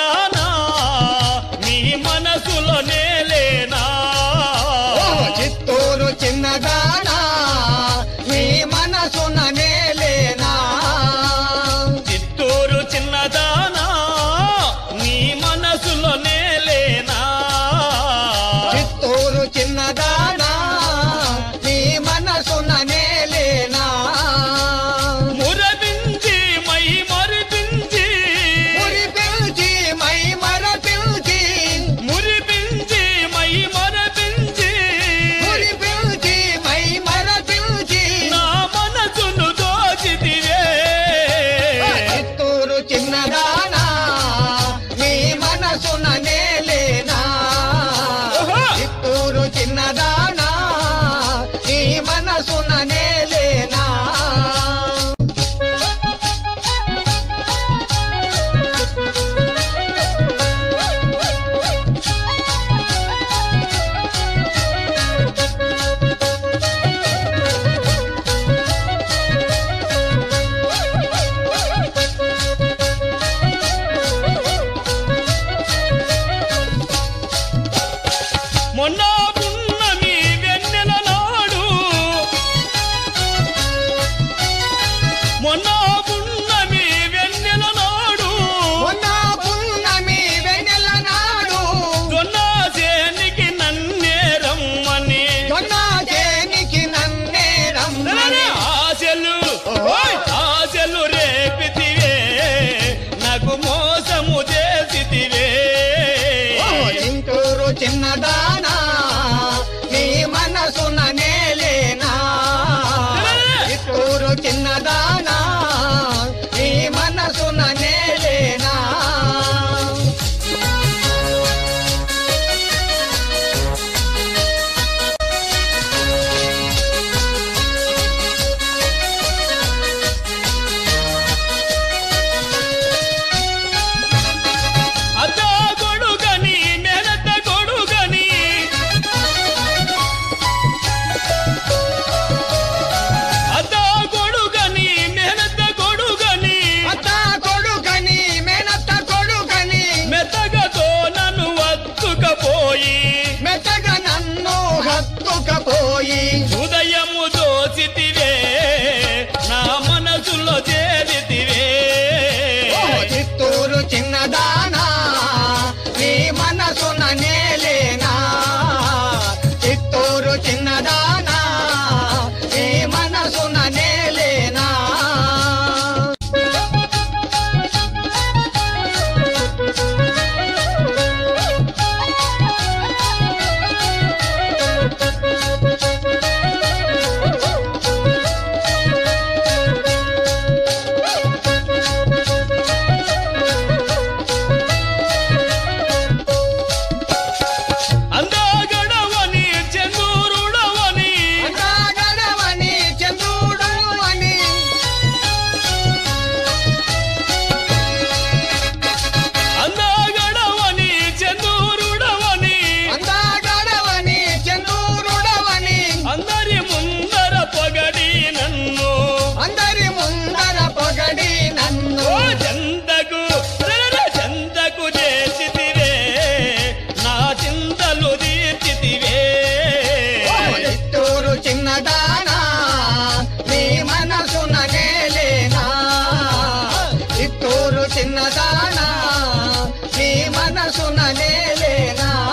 చిన్నదానా నీ మనసులో నేలేనా చిత్తూరు చిన్నదానా నీ మనసున నేలేనా చిత్తూరు చిన్నదానా నీ మనసులో నేలేనా చిత్తూరు చిన్నదానా నీ మనసున నేలేనా మురపించి మై మరిపించి మురిపించి మై మరపించి మురిపించి మై మరపించి మురిపించి మై మరపించి నా మనసును దోచితివే చిత్తూరు చిన్నదానా నీ మనసున నేలేనా చిత్తూరు చిన్నదానా నీ మనసున నేలేనా మొన్న పున్నమి వెన్నెల నాడు మొన్న పున్నమి వెన్నెల నాడు మొన్న పున్నమి వెన్నెల నాడు జొన్న చేనికి నన్నే రమ్మని జొన్న చేనికి నన్నే రమ్మని ఆశలు ఆశలు రేపితివే నాకు మోసము చేసితివే చిత్తూరు చిన్నదానా నీ మనసున నేలేనా చిత్తూరు చిన్నదానా నీ మనసున నేలేనా అత్త కొడుకని మెనత కొడుకని అత్త కొడుకని మెనత కొడుకని అత్త కొడుకని మేనత్త కొడుకని మెత్తగతో నన్ను వత్తుకపోయి మెత్తగా నన్ను హత్తుకపోయి హృదయము దోసితివే నా మనసులో చేరితివే చిత్తూరు చిన్నదానా నీ మనసున నేలేనా చిత్తూరు చిన్నదానా నీ మనసున నేలేనా అందగడవని చందూరుడవని అందాగడవని చంద్రుడవని అందగడవని చందూరుడవని అందాగడవని చంద్రుడవని అందరి ముందర పొగడి నన్ను అందరి ముందర పొగడి నన్ను ఓ చందకు చందకు చేసితివే నా చింతలు తీర్చితివే చిత్తూరు చిన్నదానా నీ మనసున నేలేనా చిత్తూరు చిన్నదానా